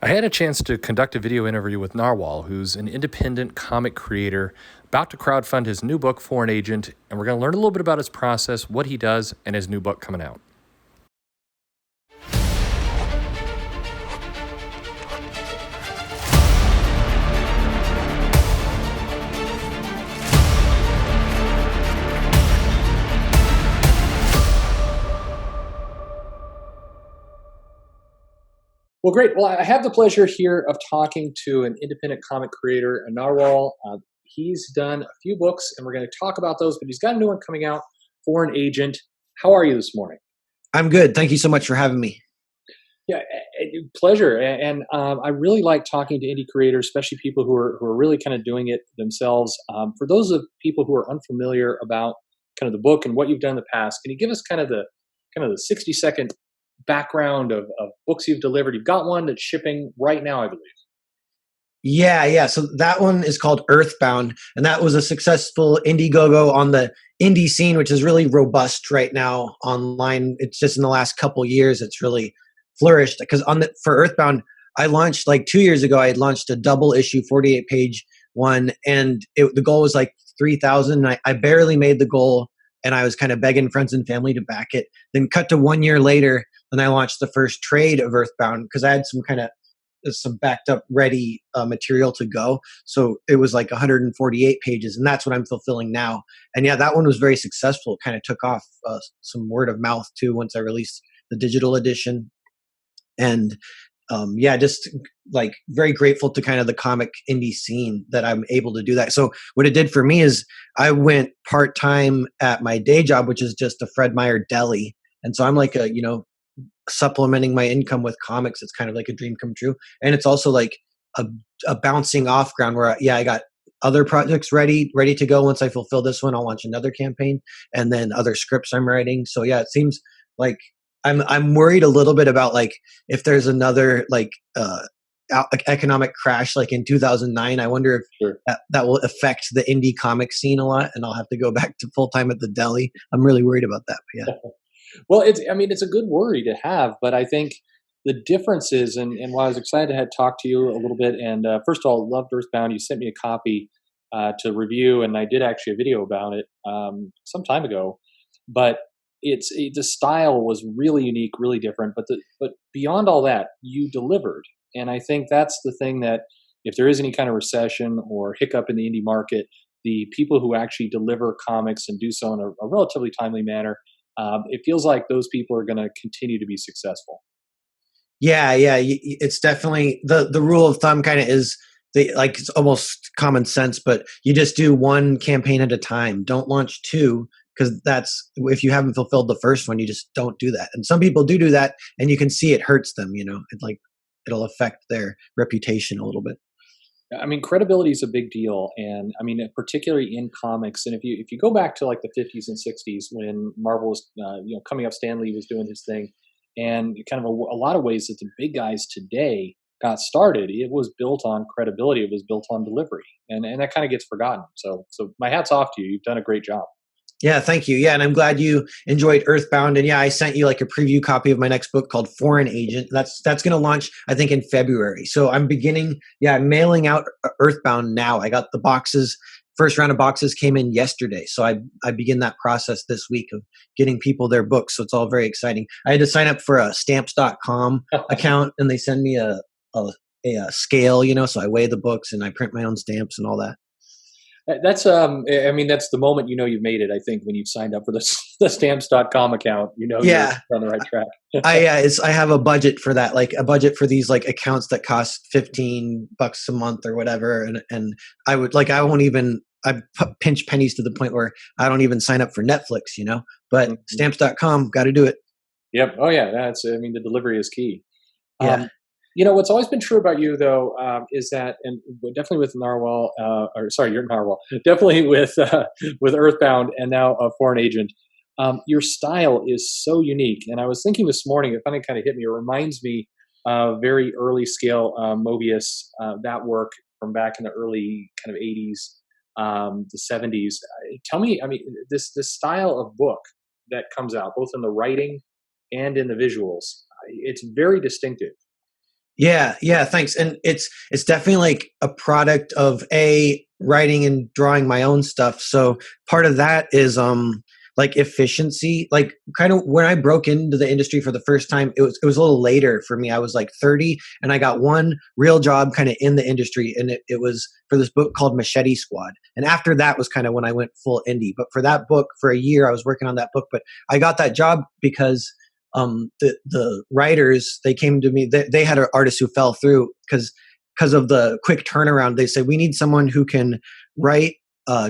I had a chance to conduct a video interview with Narwhal, who's an independent comic creator about to crowdfund his new book, For an Agent, and we're going to learn a little bit about his process, what he does, and his new book coming out. Well, great. Well, I have the pleasure here of talking to an independent comic creator, Narwhal. He's done a few books, and we're going to talk about those, but he's got a new one coming out, For an Agent. How are you this morning? I'm good. Thank you so much for having me. Yeah, pleasure. And I really like talking to indie creators, especially people who are really kind of doing it themselves. For those of people who are unfamiliar about kind of the book and what you've done in the past, can you give us kind of the 60-second background of books you've delivered? You've got one that's shipping right now, I believe. Yeah. So that one is called Earthbound, and that was a successful Indiegogo on the indie scene, which is really robust right now online. It's just in the last couple years it's really flourished because for Earthbound, I launched like 2 years ago. I had launched a double issue 48-page one, and the goal was like 3,000. I barely made the goal, and I was kind of begging friends and family to back it. Then cut to 1 year later, and I launched the first trade of Earthbound because I had some backed up ready material to go. So it was like 148 pages, and that's what I'm fulfilling now. And yeah, that one was very successful. It kind of took off some word of mouth too once I released the digital edition. And just like very grateful to kind of the comic indie scene that I'm able to do that. So what it did for me is I went part-time at my day job, which is just a Fred Meyer deli. And so I'm like supplementing my income with comics. It's kind of like a dream come true. And it's also like a bouncing off ground where I got other projects ready to go. Once I fulfill this one, I'll launch another campaign and then other scripts I'm writing. So yeah, it seems like I'm worried a little bit about like if there's another economic crash like in 2009. I wonder if Sure. that will affect the indie comic scene a lot, and I'll have to go back to full time at the deli. I'm really worried about that. But yeah. Well, it's a good worry to have, but I think the difference is, and while I was excited to have talked to you a little bit, and first of all, loved Earthbound. You sent me a copy to review, and I did actually a video about it some time ago. But the style was really unique, really different. But beyond all that, you delivered, and I think that's the thing that if there is any kind of recession or hiccup in the indie market, the people who actually deliver comics and do so in a relatively timely manner. It feels like those people are going to continue to be successful. Yeah. It's definitely the rule of thumb kind of is it's almost common sense, but you just do one campaign at a time. Don't launch two because if you haven't fulfilled the first one, you just don't do that. And some people do that, and you can see it hurts them. It'll affect their reputation a little bit. I mean, credibility is a big deal, and I mean, particularly in comics. And if you go back to like the 50s and 60s when Marvel was coming up, Stan Lee was doing his thing, and kind of a lot of ways that the big guys today got started, it was built on credibility. It was built on delivery, and that kind of gets forgotten. So my hat's off to you. You've done a great job. Yeah, thank you. Yeah, and I'm glad you enjoyed Earthbound. And yeah, I sent you like a preview copy of my next book called For an Agent. That's going to launch, I think, in February. So I'm mailing out Earthbound now. I got the boxes. First round of boxes came in yesterday. So I begin that process this week of getting people their books. So it's all very exciting. I had to sign up for a stamps.com account, and they send me a scale, so I weigh the books and I print my own stamps and all that. That's that's the moment you've made it. I think when you've signed up for the stamps.com account, you're on the right track. I have a budget for that, like a budget for these like accounts that cost $15 a month or whatever, and I pinch pennies to the point where I don't even sign up for Netflix, but Mm-hmm. stamps.com, got to do it. Yep. Oh yeah, the delivery is key. Yeah. What's always been true about you, though, is that, and definitely with Narwhal, you're Narwhal, definitely with Earthbound, and now For an Agent, your style is so unique. And I was thinking this morning, it finally kind of hit me. It reminds me of very early scale Mobius, that work from back in the early kind of 80s, the 70s. Tell me, this style of book that comes out, both in the writing and in the visuals, it's very distinctive. Yeah, thanks. And it's definitely like a product of a writing and drawing my own stuff. So part of that is like efficiency. Like kind of when I broke into the industry for the first time, it was a little later for me. I was like 30 and I got one real job kind of in the industry, and it was for this book called Machete Squad. And after that was kind of when I went full indie. But for that book, for a year I was working on that book, but I got that job because the writers, they came to me, they had an artist who fell through because of the quick turnaround. They said we need someone who can write,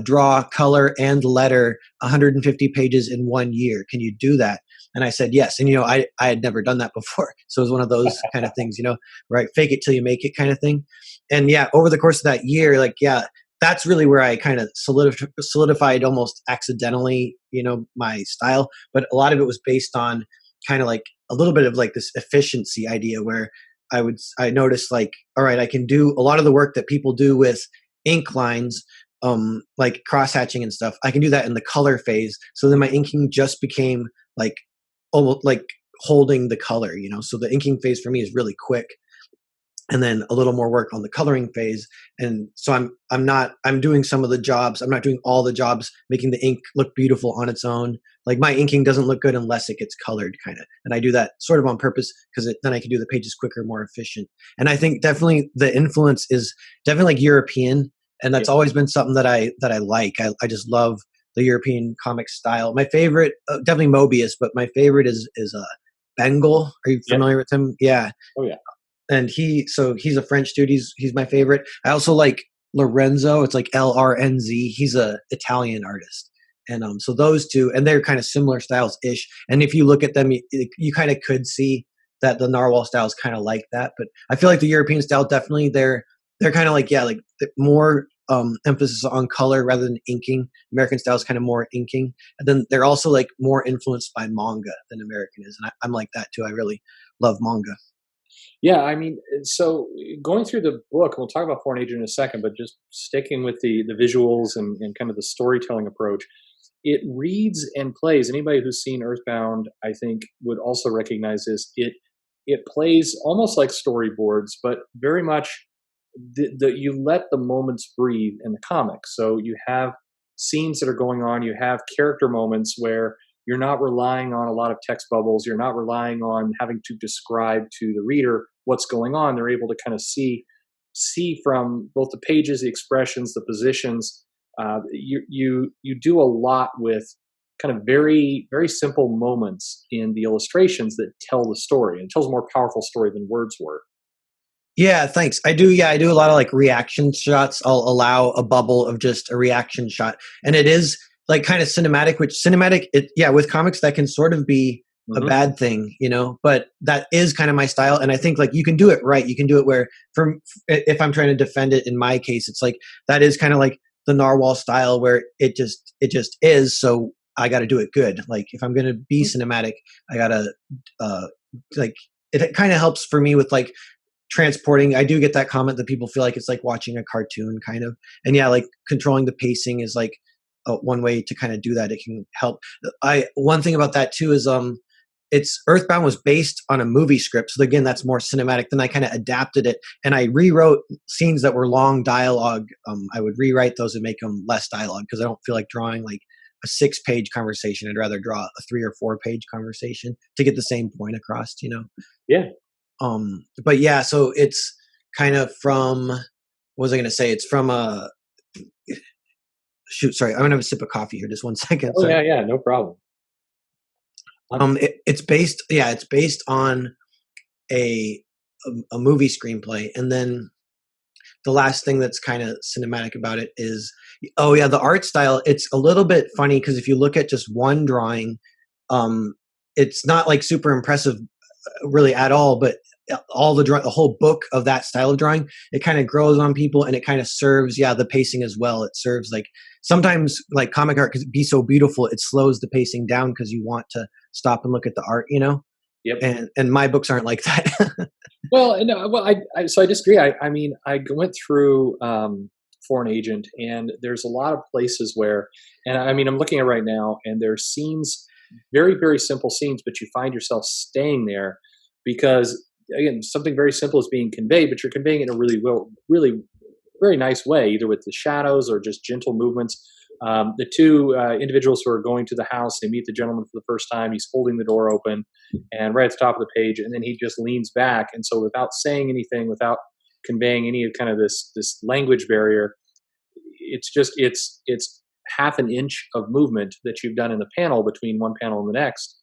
draw, color, and letter 150 pages in 1 year. Can you do that? And I said yes. And I had never done that before, so it was one of those kind of things, right? Fake it till you make it kind of thing. And yeah, over the course of that year, like yeah, that's really where I kind of solidified almost accidentally, my style. But a lot of it was based on kind of like a little bit of like this efficiency idea where I noticed like, all right, I can do a lot of the work that people do with ink lines, like cross hatching and stuff. I can do that in the color phase. So then my inking just became like almost like holding the color, so the inking phase for me is really quick, and then a little more work on the coloring phase. And so I'm doing some of the jobs. I'm not doing all the jobs, making the ink look beautiful on its own. Like my inking doesn't look good unless it gets colored, kind of. And I do that sort of on purpose because then I can do the pages quicker, more efficient. And I think definitely the influence is definitely like European, and Yeah, that's always been something that I like. I just love the European comic style. My favorite, definitely Mobius, but my favorite is Bengal. Are you yeah, familiar with him? Yeah, oh yeah, and he's a French dude. He's my favorite. I also like Lorenzo. It's like LRNZ. He's a Italian artist, and so those two, and they're kind of similar styles ish. And if you look at them, you kind of could see that the Narwhal style is kind of like that. But I feel like the European style definitely they're kind of like yeah, like more emphasis on color rather than inking. American style is kind of more inking, and then they're also like more influenced by manga than American is, and I'm like that too. I really love manga. yeah. I mean, so going through the book, we'll talk about Foreign Agent in a second, but just sticking with the visuals and kind of the storytelling approach, it reads and plays. Anybody who's seen Earthbound, I think, would also recognize this. It plays almost like storyboards, but very much you let the moments breathe in the comics. So you have scenes that are going on. You have character moments where you're not relying on a lot of text bubbles. You're not relying on having to describe to the reader what's going on. They're able to kind of see from both the pages, the expressions, the positions. You do a lot with kind of very very simple moments in the illustrations that tell the story, and it tells a more powerful story than words were. Yeah, thanks. I do. Yeah, I do a lot of like reaction shots. I'll allow a bubble of just a reaction shot, and it is like kind of cinematic. Which cinematic, yeah, with comics that can sort of be a Hmm. bad thing, But that is kind of my style, and I think like you can do it right. You can do it where, from if I'm trying to defend it in my case, it's like that is kind of like the Narwhal style where it just is. So I got to do it good. Like if I'm going to be cinematic, I gotta uh like it kind of helps for me with like transporting. I do get that comment that people feel like it's like watching a cartoon kind of. And yeah, like controlling the pacing is like one way to kind of do that. It can help. I One thing about that too is it's Earthbound was based on a movie script. So again, that's more cinematic. Then I kind of adapted it and I rewrote scenes that were long dialogue. I would rewrite those and make them less dialogue because I don't feel like drawing like a 6-page conversation. I'd rather draw a 3 or 4 page conversation to get the same point across. Yeah. But yeah, so it's kind of from, what was I going to say? It's from a shoot. Sorry, I'm gonna have a sip of coffee here. Just one second. Oh Sorry. yeah, yeah. No problem. It's based on a a movie screenplay, and then the last thing that's kind of cinematic about it is, oh yeah, the art style. It's a little bit funny because if you look at just one drawing, um, it's not like super impressive really at all, but the whole book of that style of drawing, it kind of grows on people and it kind of serves, yeah, the pacing as well. It serves like sometimes like comic art because it be so beautiful, it slows the pacing down because you want to stop and look at the art. Yep. And my books aren't like that. Well, no, well, so I disagree. I mean, went through Foreign Agent, and there's a lot of places where, and I mean, I'm looking at it right now, and there's scenes, very very simple scenes, but you find yourself staying there because again, something very simple is being conveyed, but you're conveying it in a really very nice way, either with the shadows or just gentle movements. The two individuals who are going to the house, they meet the gentleman for the first time. He's holding the door open, and right at the top of the page, and then he just leans back. And so, without saying anything, without conveying any kind of this language barrier, it's half an inch of movement that you've done in the panel between one panel and the next,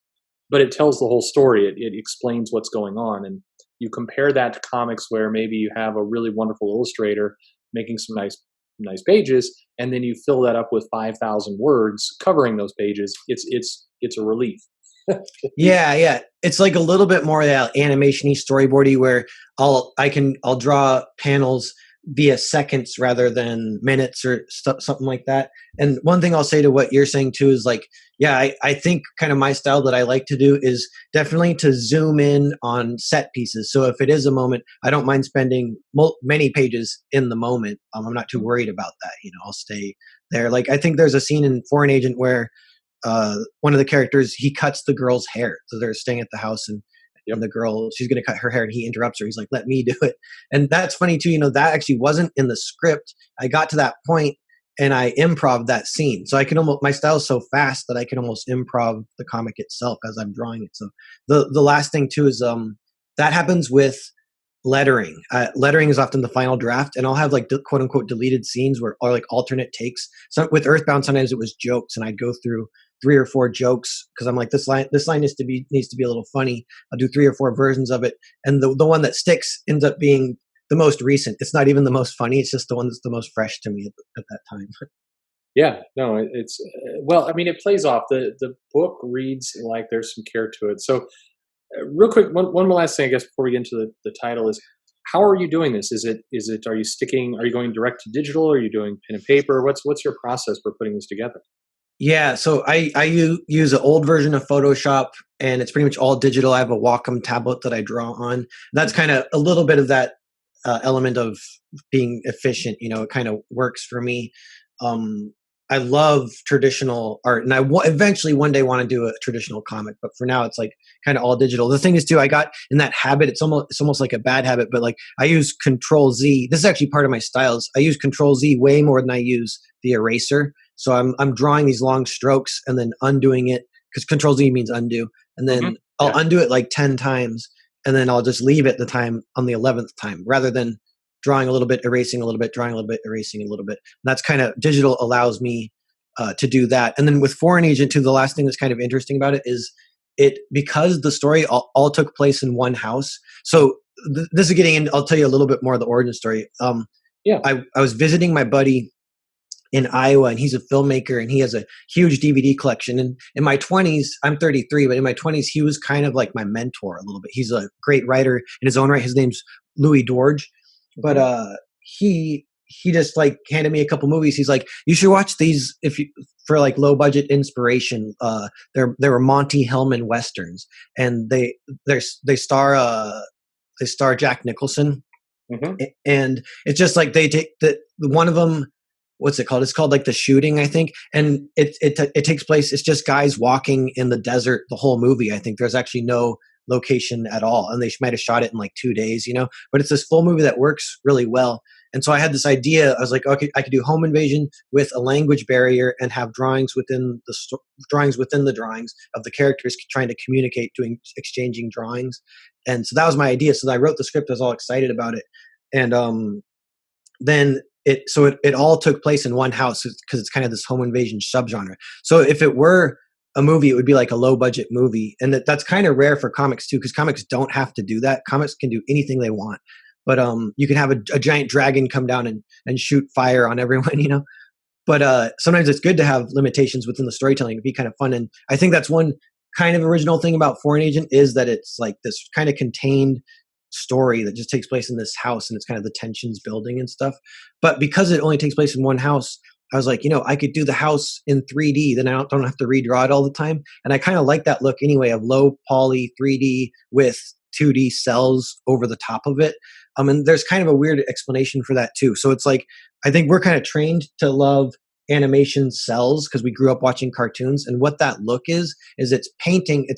but it tells the whole story. It explains what's going on, and you compare that to comics where maybe you have a really wonderful illustrator making some nice pages, and then you fill that up with 5,000 words covering those pages. It's a relief. Yeah, yeah. It's like a little bit more that animation-y, storyboardy, where I'll draw panels via seconds rather than minutes or something like that. And one thing I'll say to what you're saying too is like, yeah, I think kind of my style that I like to do is definitely to zoom in on set pieces. So if it is a moment, I don't mind spending many pages in the moment. I'm not too worried about that. I'll stay there. Like I think there's a scene in Foreign Agent where one of the characters, he cuts the girl's hair. So they're staying at the house, and the girl, she's going to cut her hair, and he interrupts her. He's like, let me do it. And that's funny too. That actually wasn't in the script. I got to that point and I improv that scene. So I can almost, my style is so fast that I can almost improv the comic itself as I'm drawing it. So the last thing too is that happens with lettering. Lettering is often the final draft, and I'll have like quote unquote deleted scenes where or like alternate takes. So with Earthbound, sometimes it was jokes, and I'd go through 3 or 4 jokes because I'm like, this line needs to be a little funny. I'll do 3 or 4 versions of it, and the one that sticks ends up being the most recent. It's not even the most funny. It's just the one that's the most fresh to me at that time. Yeah, no, it's well, I mean, it plays off. The book reads like there's some care to it. So, real quick, one last thing, I guess, before we get into the title is, how are you doing this? Is it? Are you going direct to digital? Are you doing pen and paper? What's your process for putting this together? Yeah, so I use an old version of Photoshop, and it's pretty much all digital. I have a Wacom tablet that I draw on. That's kind of a little bit of that element of being efficient. It kind of works for me. I love traditional art, and eventually one day want to do a traditional comic, but for now it's like kind of all digital. The thing is too, I got in that habit. It's almost like a bad habit, but like I use Control Z. This is actually part of my styles. I use Control Z way more than I use the eraser. So I'm drawing these long strokes and then undoing it, because Control Z means undo, and then I'll undo it like 10 times, and then I'll just leave it the time on the 11th time, rather than drawing a little bit, erasing a little bit, drawing a little bit, erasing a little bit. And that's kind of digital allows me to do that. And then with Foreign Agent too, the last thing that's kind of interesting about it is because the story all took place in one house. So this is getting in. I'll tell you a little bit more of the origin story. I was visiting my buddy in Iowa, and he's a filmmaker, and he has a huge DVD collection. And in my 20s, I'm 33, but in my 20s, he was kind of like my mentor a little bit. He's a great writer in his own right. His name's Louis Dorge, but he just like handed me a couple movies. He's like, you should watch these for like low budget inspiration. They were Monty Hellman westerns, and they star Jack Nicholson, and it's just like they take one of them. What's it called? It's called like The Shooting, I think. And it takes place. It's just guys walking in the desert the whole movie. I think there's actually no location at all, and they might have shot it in like 2 days, But it's this full movie that works really well. And so I had this idea. I was like, okay, I could do home invasion with a language barrier and have drawings within the drawings of the characters trying to communicate, exchanging drawings. And so that was my idea. So I wrote the script. I was all excited about it, and then it all took place in one house because it's kind of this home invasion subgenre. So if it were a movie, it would be like a low budget movie, and that's kind of rare for comics too, because comics don't have to do that. Comics can do anything they want, but you can have a giant dragon come down and shoot fire on everyone, But sometimes it's good to have limitations within the storytelling. It'd be kind of fun, and I think that's one kind of original thing about Foreign Agent is that it's like this kind of contained story that just takes place in this house, and it's kind of the tensions building and stuff. But because it only takes place in one house, I was like, I could do the house in 3D, then I don't have to redraw it all the time. And I kind of like that look anyway, of low poly 3D with 2D cells over the top of it. And there's kind of a weird explanation for that too. So it's like, I think we're kind of trained to love animation cells because we grew up watching cartoons. And what that look is it's painting,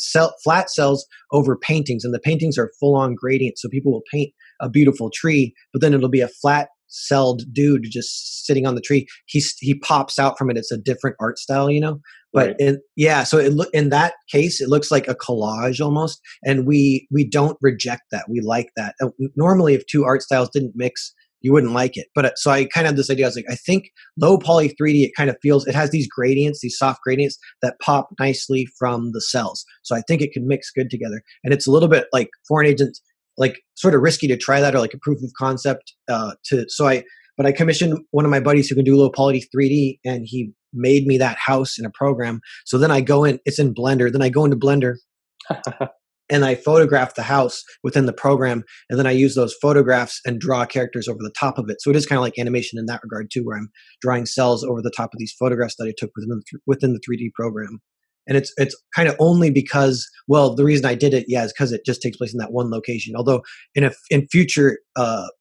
flat cells over paintings, and the paintings are full on gradient. So people will paint a beautiful tree, but then it'll be a flat celled dude just sitting on the tree. He pops out from it. It's a different art style, you know. But Right. yeah, so in that case, it looks like a collage almost, and we don't reject that. We like that. Normally, if two art styles didn't mix, you wouldn't like it. But so I kind of had this idea. I was like, I think low poly 3D, it kind of feels, it has these gradients, these soft gradients that pop nicely from the cells. So I think it can mix good together. And it's a little bit like Foreign Agent, like sort of risky to try that, or like a proof of concept. But I commissioned one of my buddies who can do low poly 3D, and he made me that house in a program. So then I go in, it's in Blender. Then I go into Blender and I photograph the house within the program, and then I use those photographs and draw characters over the top of it. So it is kind of like animation in that regard too, where I'm drawing cells over the top of these photographs that I took within the 3D program. And it's kind of only because, well, the reason I did it, yeah, is because it just takes place in that one location. Although in future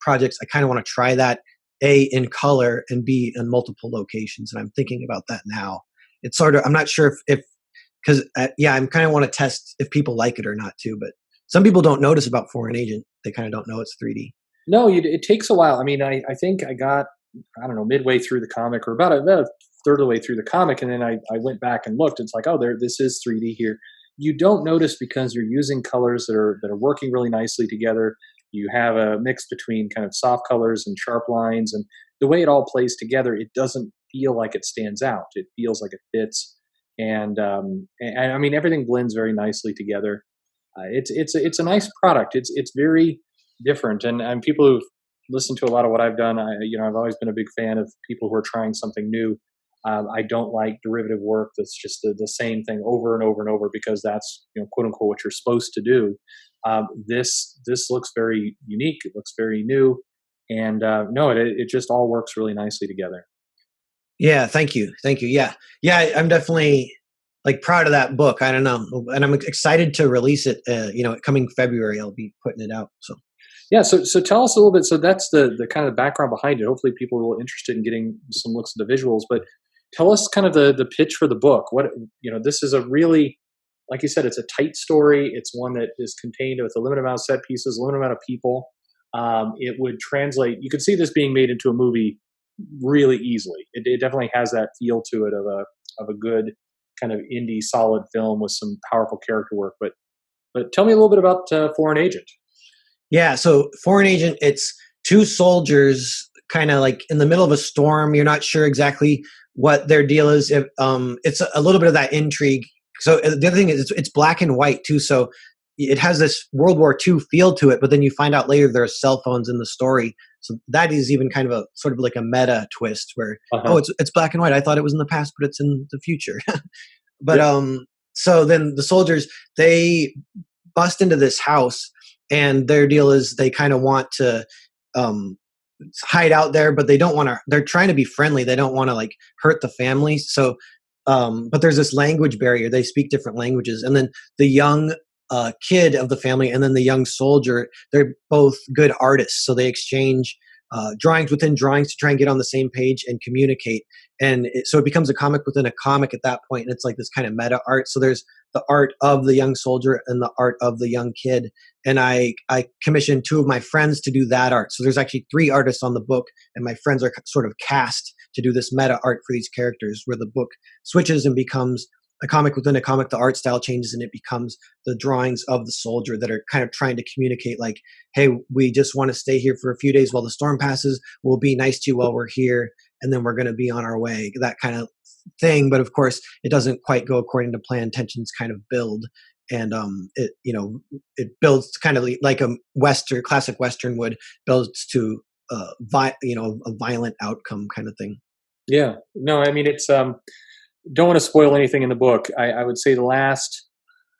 projects, I kind of want to try that, A, in color, and B, in multiple locations. And I'm thinking about that now. It's sort of, I'm not sure if because yeah, I'm kind of want to test if people like it or not too. But some people don't notice about Foreign Agent; they kind of don't know it's 3D. No, it takes a while. I mean, I think I got, I don't know, midway through the comic, or about a third of the way through the comic, and then I went back and looked. It's like, oh, this is 3D here. You don't notice because you're using colors that are working really nicely together. You have a mix between kind of soft colors and sharp lines, and the way it all plays together, it doesn't feel like it stands out. It feels like it fits, and I mean, everything blends very nicely together. It's a nice product. It's very different, and people who've listened to a lot of what I've done, I've always been a big fan of people who are trying something new. I don't like derivative work that's just the same thing over and over and over, because that's, quote unquote, what you're supposed to do. This looks very unique. It looks very new, and no, it just all works really nicely together. Yeah, thank you. Yeah, yeah, I'm definitely like proud of that book. I don't know, and I'm excited to release it. Coming February, I'll be putting it out. So Yeah, so tell us a little bit. So that's the kind of background behind it. Hopefully, people are interested in getting some looks at the visuals. But tell us kind of the pitch for the book. This is a really, like you said, it's a tight story. It's one that is contained with a limited amount of set pieces, a limited amount of people. It would translate. You could see this being made into a movie really easily. It definitely has that feel to it of a good kind of indie solid film with some powerful character work. But tell me a little bit about Foreign Agent. yeah, so Foreign Agent, it's two soldiers kind of like in the middle of a storm. You're not sure exactly what their deal is. It's a little bit of that intrigue. So the other thing is it's black and white too. So it has this World War II feel to it, but then you find out later there are cell phones in the story. So that is even kind of a sort of like a meta twist where, oh, Uh-huh. it's black and white. I thought it was in the past, but it's in the future. But Yeah. so then the soldiers, they bust into this house, and their deal is they kind of want to um hide out there, but they don't want to, they're trying to be friendly, they don't want to like hurt the family. So but there's this language barrier, they speak different languages, and then the young kid of the family and then the young soldier, they're both good artists, so they exchange drawings within drawings to try and get on the same page and communicate. And so it becomes a comic within a comic at that point, and it's like this kind of meta art. So there's the art of the young soldier and the art of the young kid, and I commissioned two of my friends to do that art. So there's actually three artists on the book, and my friends are sort of cast to do this meta art for these characters, where the book switches and becomes a comic within a comic. The art style changes, and it becomes the drawings of the soldier that are kind of trying to communicate, like, hey, we just want to stay here for a few days while the storm passes. We'll be nice to you while we're here, and then we're going to be on our way. That kind of thing. But of course, it doesn't quite go according to plan. Tensions kind of build, and it builds kind of like a classic Western would, builds to a violent outcome kind of thing. Yeah. No, I mean, it's don't want to spoil anything in the book. I would say the last,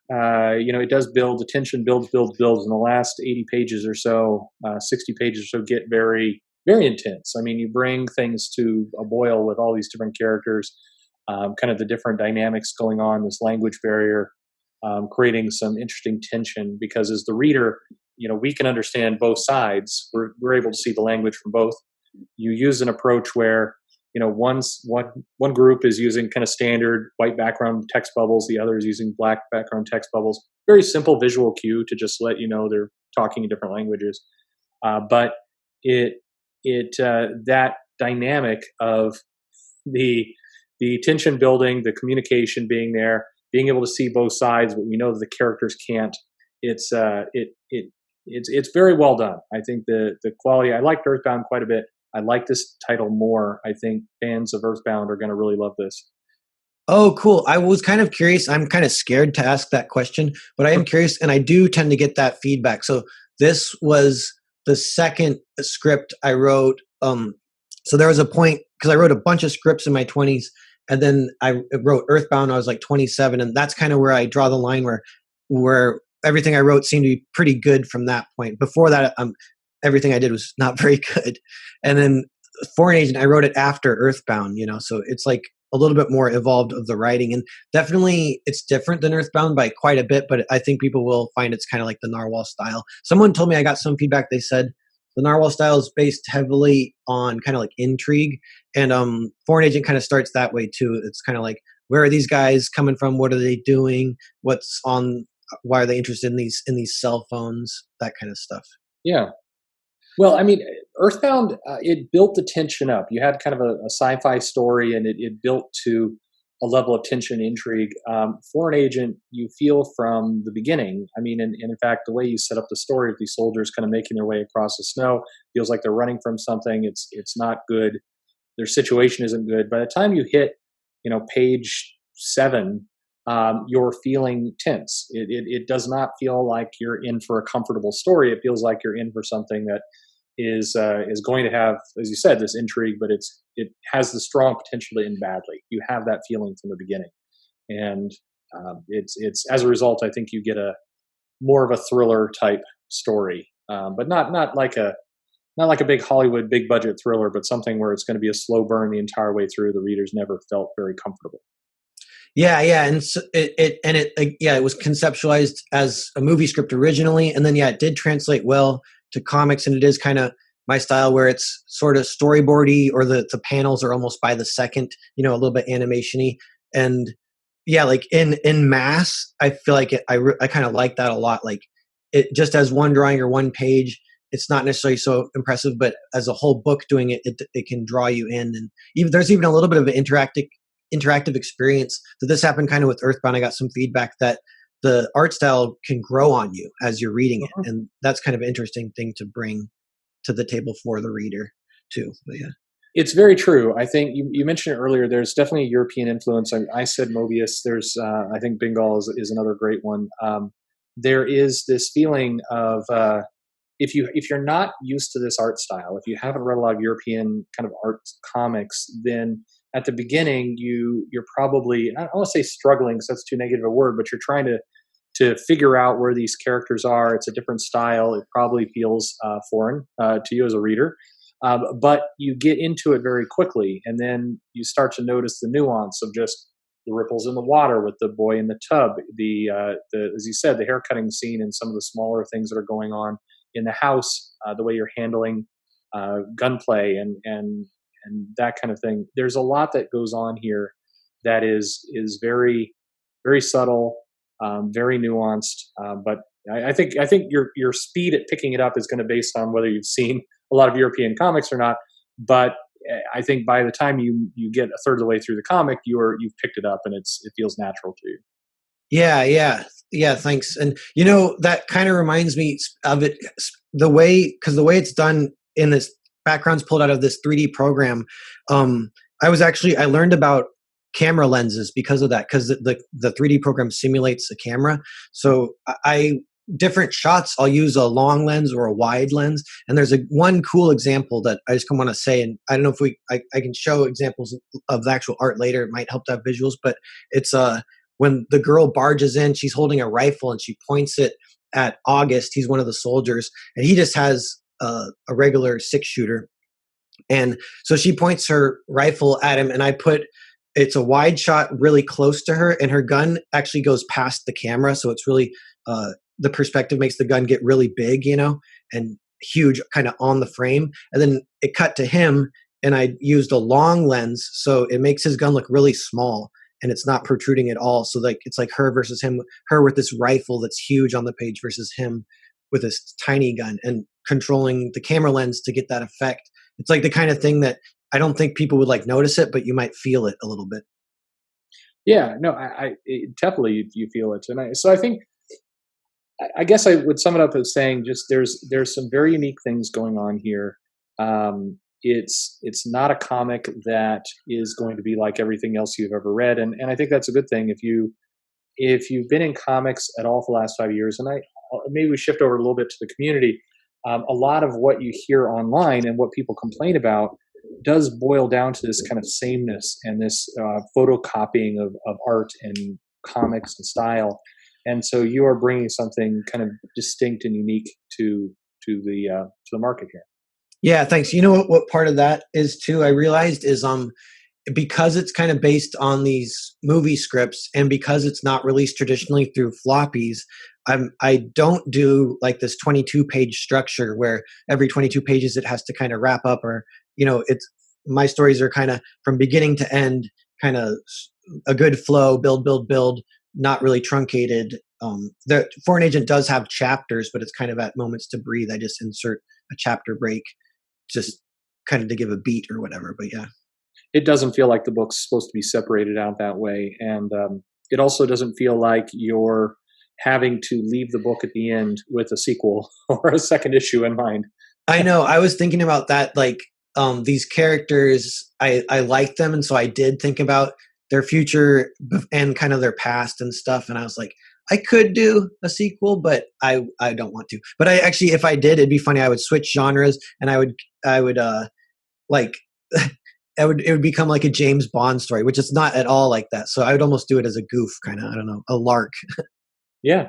it does build, the tension builds, and the last 80 pages or so, 60 pages or so get very, very intense. I mean, you bring things to a boil with all these different characters, kind of the different dynamics going on, this language barrier, creating some interesting tension, because as the reader, we can understand both sides. We're able to see the language from both. You use an approach where one group is using kind of standard white background text bubbles, the other is using black background text bubbles. Very simple visual cue to just let you know they're talking in different languages. But it that dynamic of the tension building, the communication being there, being able to see both sides, but we know that the characters can't. It's very well done. I think the quality. I liked Earthbound quite a bit. I like this title more. I think fans of Earthbound are going to really love this. Oh, cool. I was kind of curious. I'm kind of scared to ask that question, but I am curious, and I do tend to get that feedback. So this was the second script I wrote. So there was a point because I wrote a bunch of scripts in my 20s, and then I wrote Earthbound. I was like 27, and that's kind of where I draw the line where everything I wrote seemed to be pretty good from that point. Before that, everything I did was not very good. And then Foreign Agent, I wrote it after Earthbound. So it's like a little bit more evolved of the writing, and definitely it's different than Earthbound by quite a bit, but I think people will find it's kind of like the Narwhal style. Someone told me, I got some feedback, they said the Narwhal style is based heavily on kind of like intrigue, and Foreign Agent kind of starts that way too. It's kind of like, where are these guys coming from, what are they doing, why are they interested in these cell phones, that kind of stuff. Yeah. Well, I mean, Earthbound, it built the tension up. You had kind of a sci-fi story, and it built to a level of tension, intrigue. Foreign Agent, you feel from the beginning. I mean, and in fact, the way you set up the story of these soldiers kind of making their way across the snow feels like they're running from something. It's not good. Their situation isn't good. By the time you hit, page 7, you're feeling tense. It does not feel like you're in for a comfortable story. It feels like you're in for something that is going to have, as you said, this intrigue, but it has the strong potential to end badly. You have that feeling from the beginning, and it's as a result, I think you get a more of a thriller type story, but not like a big Hollywood big budget thriller, but something where it's going to be a slow burn the entire way through. The readers never felt very comfortable. Yeah, and so it was conceptualized as a movie script originally, and then it did translate well to comics, and it is kind of my style where it's sort of storyboardy, or the panels are almost by the second, a little bit animation-y, and like in mass, I feel like I kind of like that a lot. Like it just as one drawing or one page, it's not necessarily so impressive, but as a whole book doing it, it can draw you in, and there's even a little bit of an interactive experience. So this happened kind of with Earthbound. I got some feedback that the art style can grow on you as you're reading it, and that's kind of an interesting thing to bring to the table for the reader too. But yeah, it's very true. I think you mentioned it earlier. There's definitely a European influence. I said Mobius. There's I think Bengal is another great one. There is this feeling of if you're not used to this art style, if you haven't read a lot of European kind of art comics, then at the beginning you're probably, I don't want to say struggling because that's too negative a word, but you're trying to figure out where these characters are. It's a different style. It probably feels foreign to you as a reader, but you get into it very quickly, and then you start to notice the nuance of just the ripples in the water with the boy in the tub, the as you said, the haircutting scene, and some of the smaller things that are going on in the house, the way you're handling gunplay and that kind of thing. There's a lot that goes on here that is very, very subtle, very nuanced. But I think your speed at picking it up is going to be based on whether you've seen a lot of European comics or not. But I think by the time you get a third of the way through the comic, you've picked it up, and it feels natural to you. Yeah. Thanks. And that kind of reminds me of it, the way it's done in this background's pulled out of this 3D program. I learned about camera lenses because of that, because the 3D program simulates a camera. So different shots, I'll use a long lens or a wide lens. And there's one cool example that I just want to say, and I don't know if I can show examples of the actual art later. It might help to have visuals, but it's when the girl barges in, she's holding a rifle and she points it at August. He's one of the soldiers, and he just has a regular 6-shooter. And so she points her rifle at him, and it's a wide shot really close to her, and her gun actually goes past the camera. So it's really, the perspective makes the gun get really big, and huge kind of on the frame. And then it cut to him, and I used a long lens, so it makes his gun look really small and it's not protruding at all. So like it's like her versus him, her with this rifle that's huge on the page versus him with this tiny gun, and controlling the camera lens to get that effect. It's like the kind of thing that I don't think people would like notice it, but you might feel it a little bit. Yeah, no, definitely you feel it, and so I think I guess I would sum it up as saying just there's some very unique things going on here. It's not a comic that is going to be like everything else you've ever read, and I think that's a good thing. If you've been in comics at all for the last 5 years, and I maybe we shift over a little bit to the community. A lot of what you hear online and what people complain about does boil down to this kind of sameness and this photocopying of art and comics and style. And so you are bringing something kind of distinct and unique to the market here. Yeah, thanks. You know what part of that is too, I realized is because it's kind of based on these movie scripts and because it's not released traditionally through floppies, I don't do like this 22 page structure where every 22 pages it has to kind of wrap up, or it's my stories are kind of from beginning to end, kind of a good flow, build, not really truncated. The Foreign Agent does have chapters, but it's kind of at moments to breathe. I just insert a chapter break, just kind of to give a beat or whatever. But yeah. It doesn't feel like the book's supposed to be separated out that way, and it also doesn't feel like you're having to leave the book at the end with a sequel or a second issue in mind. I know. I was thinking about that. Like these characters, I like them, and so I did think about their future and kind of their past and stuff. And I was like, I could do a sequel, but I don't want to. But I actually, if I did, it'd be funny. I would switch genres, and I would like. It would become like a James Bond story, which is not at all like that. So I would almost do it as a goof, kind of, I don't know, a lark. Yeah.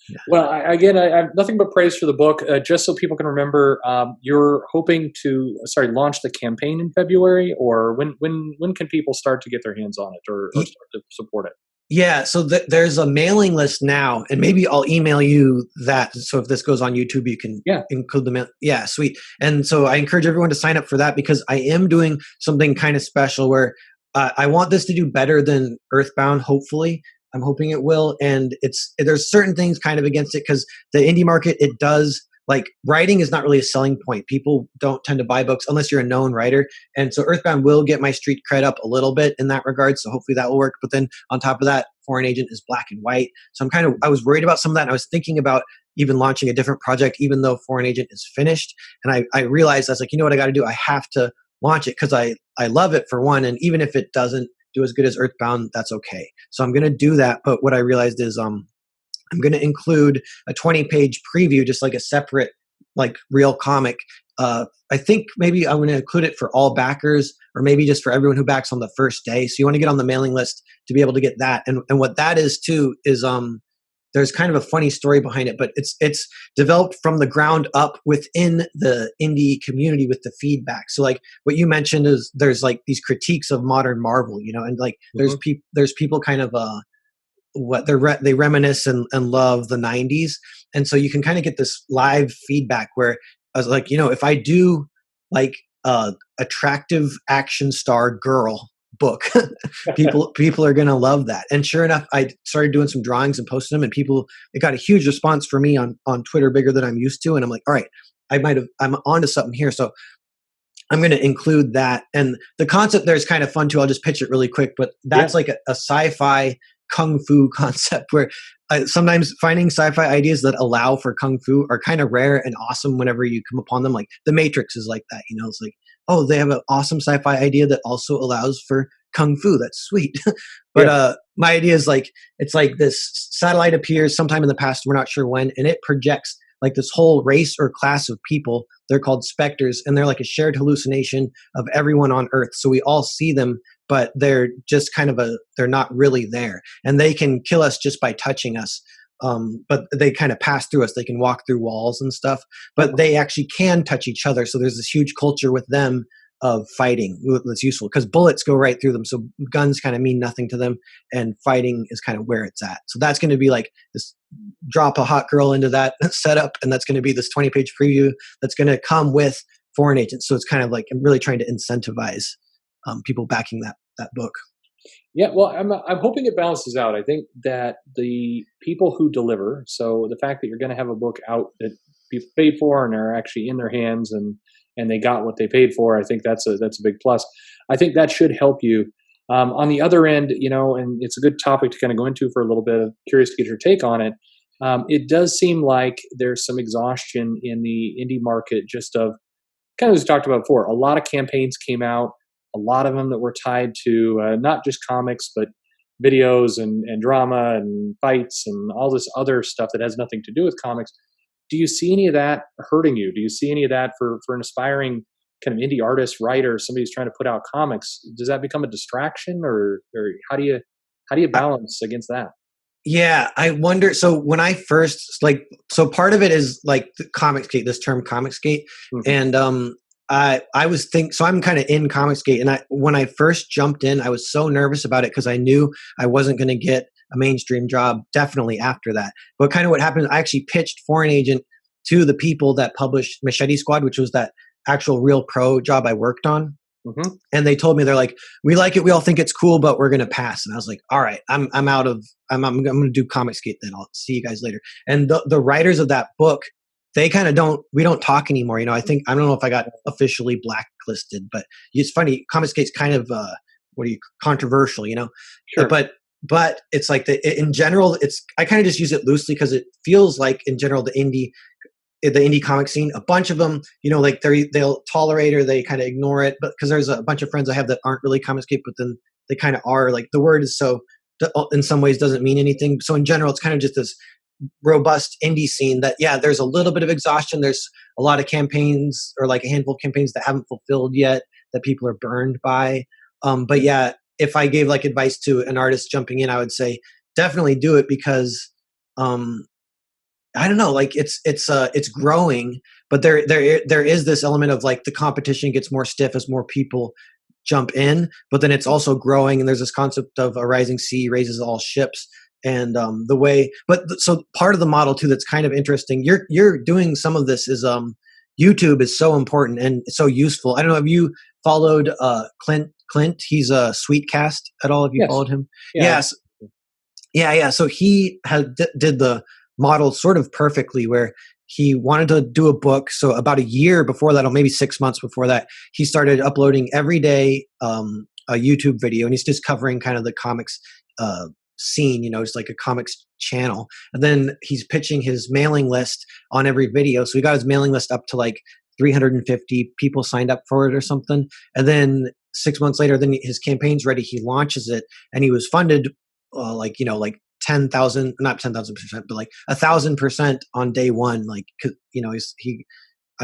Yeah. Well, I have nothing but praise for the book. Just so people can remember, you're hoping to launch the campaign in February, or when can people start to get their hands on it or start to support it? Yeah, so there's a mailing list now, and maybe I'll email you that. So if this goes on YouTube, you can Yeah. include the mail. Yeah, sweet. And so I encourage everyone to sign up for that because I am doing something kind of special where I want this to do better than Earthbound. Hopefully, I'm hoping it will. And there's certain things kind of against it because the indie market, it does, like, writing is not really a selling point. People don't tend to buy books unless you're a known writer. And so Earthbound will get my street cred up a little bit in that regard. So hopefully that will work. But then on top of that, Foreign Agent is black and white. So I was worried about some of that. And I was thinking about even launching a different project, even though Foreign Agent is finished. And I realized, I was like, you know what I got to do? I have to launch it because I love it for one. And even if it doesn't do as good as Earthbound, that's okay. So I'm going to do that. But what I realized is, I'm going to include a 20-page preview, just like a separate, like, real comic. I think maybe I'm going to include it for all backers, or maybe just for everyone who backs on the first day. So you want to get on the mailing list to be able to get that. And what that is too is there's kind of a funny story behind it, but it's developed from the ground up within the indie community with the feedback. So like what you mentioned is there's like these critiques of modern Marvel, and like there's people kind of they reminisce and love the 90s. And so you can kind of get this live feedback where I was like, if I do like attractive action star girl book, people are going to love that. And sure enough, I started doing some drawings and posting them, and it got a huge response for me on Twitter, bigger than I'm used to. And I'm like, all right, I'm onto something here. So I'm going to include that. And the concept there is kind of fun too. I'll just pitch it really quick, but that's like a sci-fi kung fu concept where sometimes finding sci-fi ideas that allow for kung fu are kind of rare and awesome whenever you come upon them. Like The Matrix is like that, it's like, oh, they have an awesome sci-fi idea that also allows for kung fu. That's sweet. But my idea is like, it's like this satellite appears sometime in the past, we're not sure when, and it projects like this whole race or class of people. They're called specters, and they're like a shared hallucination of everyone on Earth. So we all see them, but they're just kind of they're not really there. And they can kill us just by touching us. But they kind of pass through us. They can walk through walls and stuff, but they actually can touch each other. So there's this huge culture with them of fighting that's useful because bullets go right through them. So guns kind of mean nothing to them, and fighting is kind of where it's at. So that's going to be like this, drop a hot girl into that setup. And that's going to be this 20-page preview that's going to come with foreign agents. So it's kind of like I'm really trying to incentivize people backing that book. Yeah, well, I'm hoping it balances out. I think that the people who deliver, so the fact that you're going to have a book out that people paid for and are actually in their hands and they got what they paid for, I think that's a big plus. I think that should help you. On the other end, and it's a good topic to kind of go into for a little bit. I'm curious to get your take on it. It does seem like there's some exhaustion in the indie market, just of kind of as we talked about before. A lot of campaigns came out, a lot of them that were tied to not just comics, but videos and drama and fights and all this other stuff that has nothing to do with comics. Do you see any of that hurting you? Do you see any of that for an aspiring kind of indie artist, writer, somebody who's trying to put out comics? Does that become a distraction, or how do you balance against that? Yeah, I wonder. So when I first so part of it is like the Comicsgate, this term Comicsgate, Hmm. and I was so I'm kind of in Comicsgate, and when I first jumped in, I was so nervous about it because I knew I wasn't going to get a mainstream job definitely after that. But kind of what happened, I actually pitched Foreign Agent to the people that published Machete Squad, which was that actual real pro job I worked on, Hmm. and they told me, they're like, we like it, we all think it's cool, but we're gonna pass. And I was like, all right, I'm out of I'm gonna do Comicsgate then. I'll see you guys later. And the writers of that book, they kind of don't talk anymore. I think I don't know if I got officially blacklisted, but it's funny. Comicsgate's kind of what are you controversial, Sure. but it's like in general, it's I kind of just use it loosely because it feels like in general the indie comic scene, a bunch of them, like they'll tolerate or they kind of ignore it, but because there's a bunch of friends I have that aren't really Comicsgate, but then they kind of are. Like the word is so in some ways doesn't mean anything. So in general, it's kind of just this robust indie scene that, yeah, there's a little bit of exhaustion. There's a lot of campaigns or like a handful of campaigns that haven't fulfilled yet that people are burned by. But yeah, if I gave like advice to an artist jumping in, I would say definitely do it because um, I don't know, like it's growing, but there is this element of like the competition gets more stiff as more people jump in, but then it's also growing, and there's this concept of a rising sea raises all ships, and the way, so part of the model too that's kind of interesting. You're doing some of this is YouTube is so important and so useful. I don't know, have you followed Clint? He's a Sweetcast at all. Have you Yes. followed him? Yeah. Yes. Yeah. So he did the model sort of perfectly, where he wanted to do a book. So about a year before that, or maybe 6 months before that, he started uploading every day a YouTube video, and he's just covering kind of the comics uh, scene. It's like a comics channel, and then he's pitching his mailing list on every video. So he got his mailing list up to like 350 people signed up for it or something, and then 6 months later, then his campaign's ready. He launches it, and he was funded like 10,000, not 10,000%, but like 1,000% on day one. Like, I don't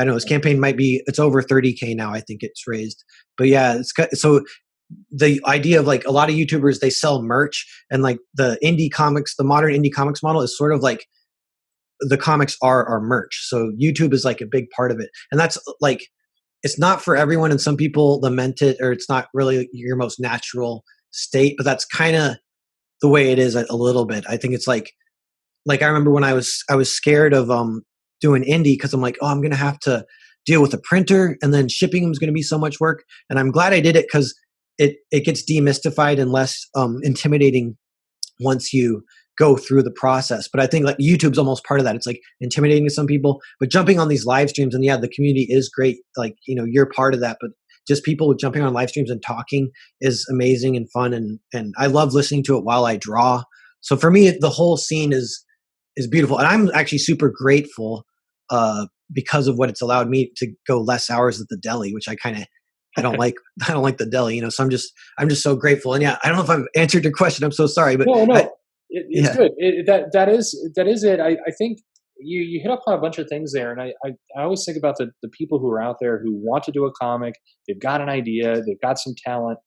know, his campaign it's over 30K now. I think it's raised, but yeah, so the idea of like a lot of YouTubers, they sell merch, and like the modern indie comics model is sort of like the comics are our merch. So YouTube is like a big part of it. And that's like, it's not for everyone. And some people lament it, or it's not really your most natural state, but that's kind of the way it is a little bit. I think it's like I remember when I was scared of doing indie because I'm like, oh, I'm gonna have to deal with a printer, and then shipping them is gonna be so much work. And I'm glad I did it because it gets demystified and less intimidating once you go through the process. But I think like YouTube's almost part of that. It's like intimidating to some people, but jumping on these live streams, and yeah, the community is great. Like, you're part of that, but just people jumping on live streams and talking is amazing and fun. And I love listening to it while I draw. So for me, the whole scene is beautiful. And I'm actually super grateful because of what it's allowed me to go less hours at the deli, which I don't like. I don't like the deli, so I'm just so grateful. And yeah, I don't know if I've answered your question. I'm so sorry, but No, I, no, it's yeah. good. That is it. I think you hit up on a bunch of things there, and I always think about the people who are out there who want to do a comic. They've got an idea, they've got some talent,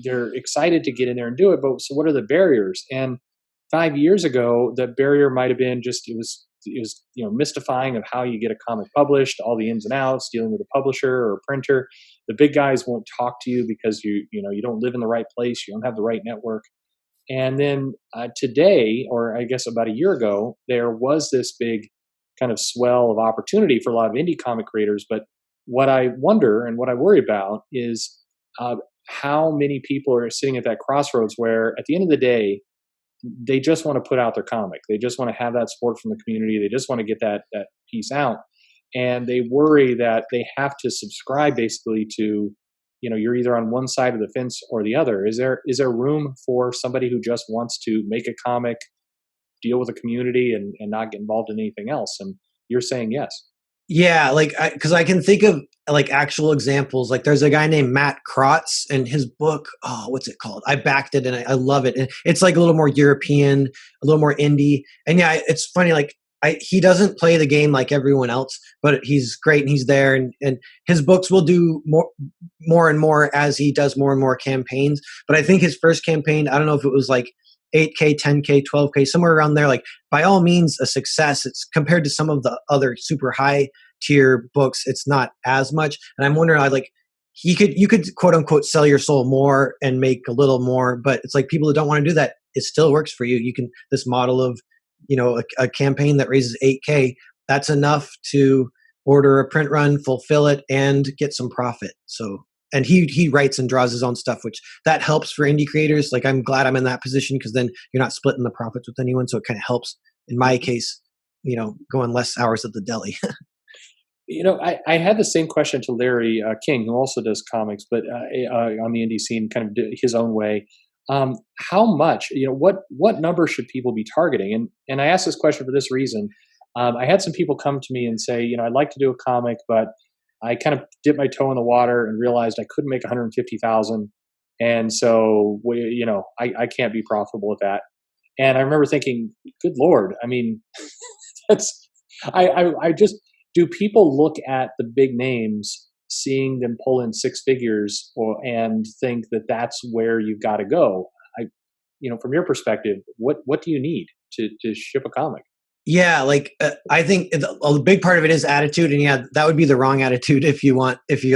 they're excited to get in there and do it. But so, what are the barriers? And 5 years ago, the barrier might have been just it was mystifying of how you get a comic published, all the ins and outs, dealing with a publisher or a printer. The big guys won't talk to you because you don't live in the right place, you don't have the right network. And then today, or I guess about a year ago, there was this big kind of swell of opportunity for a lot of indie comic creators. But what I wonder and what I worry about is uh, how many people are sitting at that crossroads where, at the end of the day, they just want to put out their comic. They just want to have that support from the community. They just want to get that piece out, and they worry that they have to subscribe basically to, you're either on one side of the fence or the other. Is there room for somebody who just wants to make a comic, deal with the community, and not get involved in anything else? And you're saying yes. Yeah, like because I can think of like actual examples. Like there's a guy named Matt Krotz and his book. Oh, what's it called? I backed it and I love it. And it's like a little more European, a little more indie. And yeah, it's funny. Like he doesn't play the game like everyone else, but he's great and he's there. And his books will do more and more as he does more and more campaigns. But I think his first campaign, I don't know if it was like 8K, 10K, 12K, somewhere around there. Like by all means, a success. It's compared to some of the other super high tier books, it's not as much. And I'm wondering, like, you could quote unquote sell your soul more and make a little more, but it's like people who don't want to do that, it still works for you. You can this model of a campaign that raises 8K, that's enough to order a print run, fulfill it, and get some profit. So and he writes and draws his own stuff, which that helps for indie creators. Like I'm glad I'm in that position because then you're not splitting the profits with anyone. So it kind of helps in my case, going less hours at the deli. I had the same question to Larry King, who also does comics, but on the indie scene, kind of his own way. How much, what number should people be targeting? And I asked this question for this reason. I had some people come to me and say, I'd like to do a comic, but I kind of dipped my toe in the water and realized I couldn't make 150,000, and so I can't be profitable with that. And I remember thinking, good Lord, I mean, that's I just do people look at the big names, seeing them pull in six figures, and think that that's where you've got to go? From your perspective, what do you need to ship a comic? Yeah, like I think a big part of it is attitude, and yeah, that would be the wrong attitude if you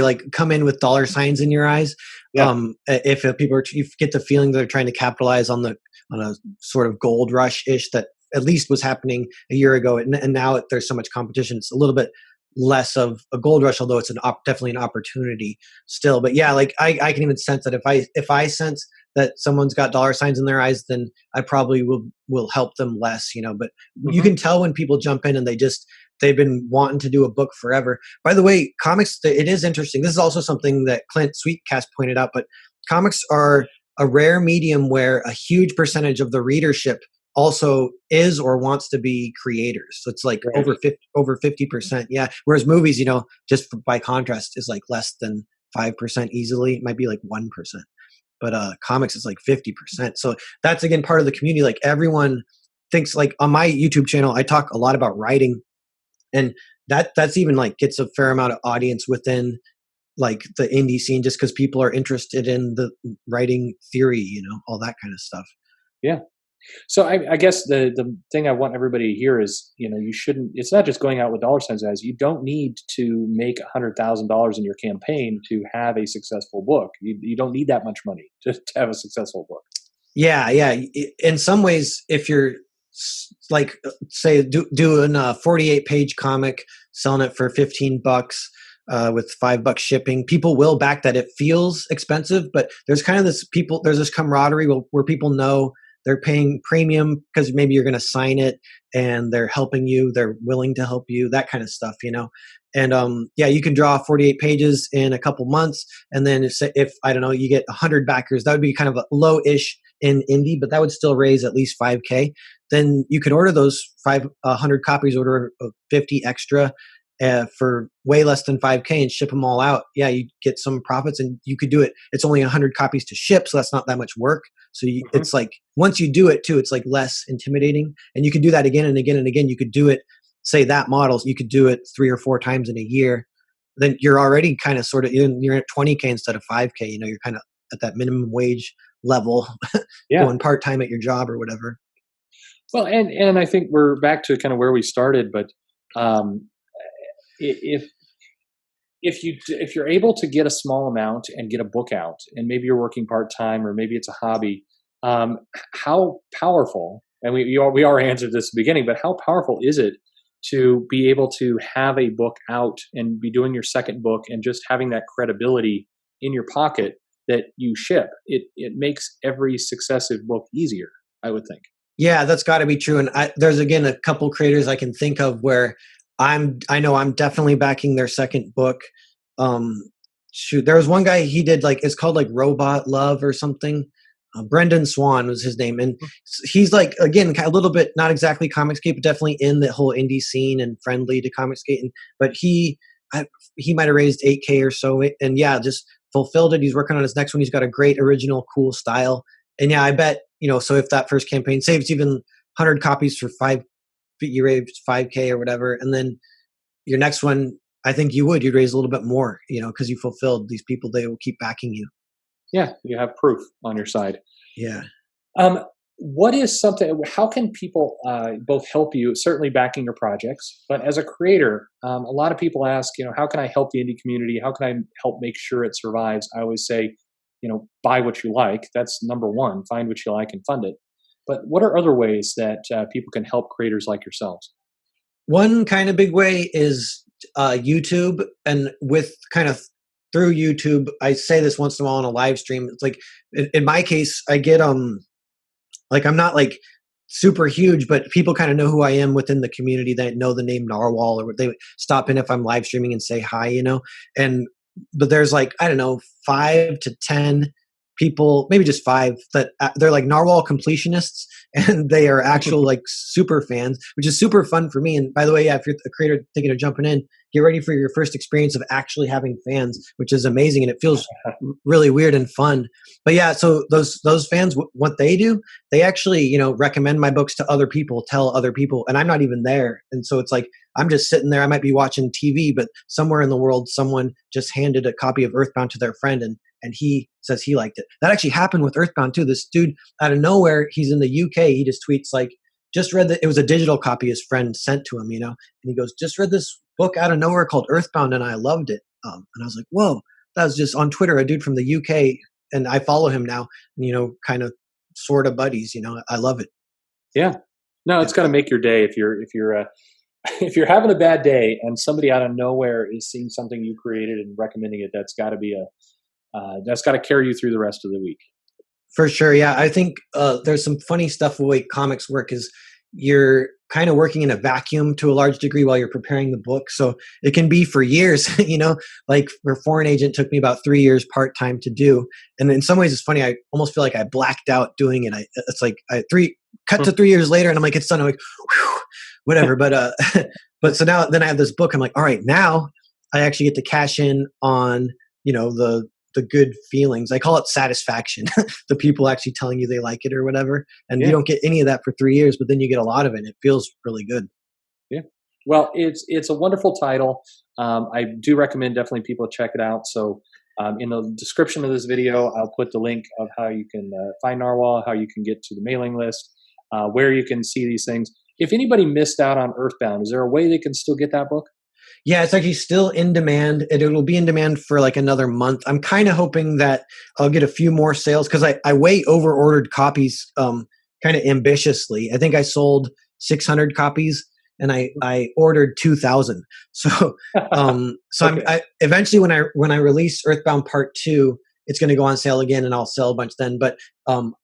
like come in with dollar signs in your eyes. Yeah. If people if you get the feeling that they're trying to capitalize on a sort of gold rush ish that at least was happening a year ago, and now there's so much competition, it's a little bit less of a gold rush, although it's definitely an opportunity still. But yeah, like I can even sense that if I sense that someone's got dollar signs in their eyes, then I probably will help them less, But you Hmm. can tell when people jump in and they've been wanting to do a book forever. By the way, comics, it is interesting. This is also something that Clint Sweetcast pointed out, but comics are a rare medium where a huge percentage of the readership also is or wants to be creators. So it's like Right. over 50%. Yeah. Whereas movies, just by contrast, is like less than 5% easily. It might be like 1%. But comics is like 50%. So that's again part of the community. Like everyone thinks, like on my YouTube channel, I talk a lot about writing, and that's even like gets a fair amount of audience within like the indie scene, just because people are interested in the writing theory, all that kind of stuff. Yeah. So I guess the thing I want everybody to hear is, you shouldn't. It's not just going out with dollar signs, guys. You don't need to make $100,000 in your campaign to have a successful book. You don't need that much money to have a successful book. Yeah, yeah. In some ways, if you're like, say, doing a 48-page comic, selling it for $15 with $5 shipping, people will back that. It feels expensive, but there's kind of there's this camaraderie where people know they're paying premium because maybe you're going to sign it and they're helping you. They're willing to help you, that kind of stuff. And yeah, you can draw 48 pages in a couple months. And then if I don't know, you get 100 backers, that would be kind of a low-ish in indie, but that would still raise at least 5K. Then you could order those 500 copies, order 50 extra for way less than 5K and ship them all out. Yeah, you get some profits, and you could do it. It's only 100 copies to ship, so that's not that much work. So Hmm. it's like once you do it too, it's like less intimidating, and you can do that again and again and again. You could do it, say that models, you could do it 3 or 4 times in a year. Then you're already kind of sort of you're at 20K instead of 5K. You're kind of at that minimum wage level, Yeah. going part time at your job or whatever. Well, and I think we're back to kind of where we started, but um, if if you're able to get a small amount and get a book out, and maybe you're working part time or maybe it's a hobby, how powerful? And we already answered this at the beginning, but how powerful is it to be able to have a book out and be doing your second book and just having that credibility in your pocket that you ship, it makes every successive book easier, I would think. Yeah, that's got to be true. And there's again a couple creators I can think of where I know I'm definitely backing their second book. Um, Shoot, there was one guy he did like it's called like Robot Love or something. Brendan Swan was his name, and he's like again a little bit not exactly Comicsgate, but definitely in the whole indie scene and friendly to Comicsgate. But he might have raised 8K or so, and yeah, just fulfilled it. He's working on his next one. He's got a great original, cool style, and yeah, I bet so if that first campaign saves even 100 copies for you raised 5K or whatever, and then your next one, I think you'd raise a little bit more, because you fulfilled these people. They will keep backing you. Yeah, you have proof on your side. Yeah. Um, what is something? How can people both help you? Certainly backing your projects, but as a creator, a lot of people ask, how can I help the indie community? How can I help make sure it survives? I always say, buy what you like. That's number one. Find what you like and fund it. But what are other ways that people can help creators like yourselves? One kind of big way is YouTube, and with kind of through YouTube, I say this once in a while on a live stream. It's like in my case, I get like I'm not like super huge, but people kind of know who I am within the community. That know the name Narwhal, or they stop in if I'm live streaming and say hi, And but there's like I don't know 5 to 10 people, maybe just 5 that they're like Narwhal completionists, and they are actual like super fans, which is super fun for me. And by the way, yeah, if you're a creator thinking of jumping in, get ready for your first experience of actually having fans, which is amazing, and it feels really weird and fun. But yeah, so those fans, what they do, they actually recommend my books to other people, tell other people, and I'm not even there. And so it's like I'm just sitting there. I might be watching TV, but somewhere in the world, someone just handed a copy of Earthbound to their friend, and he says he liked it. That actually happened with Earthbound too. This dude out of nowhere, he's in the UK. He just tweets like, just read it was a digital copy his friend sent to him, and he goes, just read this book out of nowhere called Earthbound, and I loved it. And I was like, whoa, that was just on Twitter, a dude from the UK, and I follow him now, and, kind of sort of buddies, I love it. Yeah. No, it's got to make your day if you're if you're having a bad day and somebody out of nowhere is seeing something you created and recommending it. That's got to be that's got to carry you through the rest of the week. For sure. Yeah. I think there's some funny stuff the way comics work is you're kind of working in a vacuum to a large degree while you're preparing the book. So it can be for years, like for Foreign Agent took me about 3 years part-time to do. And in some ways it's funny. I almost feel like I blacked out doing it. It's like cut to 3 years later and I'm like, it's done. I'm like, whew, whatever. But, but so now then I have this book. I'm like, all right, now I actually get to cash in on, the good feelings. I call it satisfaction. The people actually telling you they like it or whatever. And you don't get any of that for 3 years, but then you get a lot of it. It feels really good. Yeah. Well, it's a wonderful title. I do recommend definitely people check it out. So in the description of this video, I'll put the link of how you can find Narwhal, how you can get to the mailing list, where you can see these things. If anybody missed out on Earthbound, is there a way they can still get that book? Yeah, it's actually still in demand. It'll be in demand for like another month. I'm kind of hoping that I'll get a few more sales because I way over ordered copies kind of ambitiously. I think I sold 600 copies and I ordered 2,000. So okay. Eventually when I release Earthbound Part 2, it's going to go on sale again and I'll sell a bunch then. But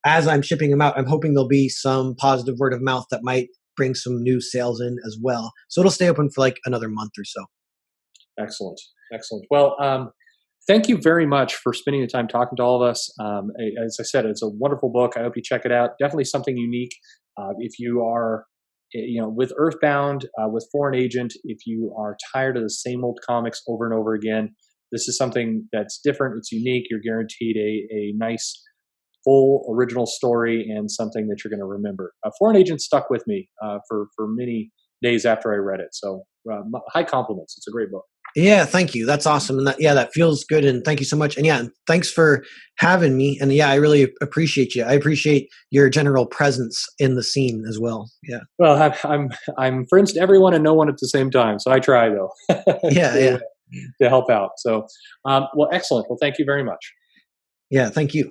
as I'm shipping them out, I'm hoping there'll be some positive word of mouth that might bring some new sales in as well. So it'll stay open for like another month or so. Excellent. Well, thank you very much for spending the time talking to all of us. As I said, it's a wonderful book. I hope you check it out. Definitely something unique. If you are, with Earthbound, with Foreign Agent, if you are tired of the same old comics over and over again, this is something that's different. It's unique. You're guaranteed a nice, full original story and something that you're going to remember. Foreign Agent stuck with me for many days after I read it. So high compliments. It's a great book. Yeah, thank you. That's awesome. And that feels good. And thank you so much. And yeah, thanks for having me. And yeah, I really appreciate you. I appreciate your general presence in the scene as well. Yeah. Well, I'm friends to everyone and no one at the same time. So I try though. Yeah. To help out. So, well, excellent. Well, thank you very much. Yeah, thank you.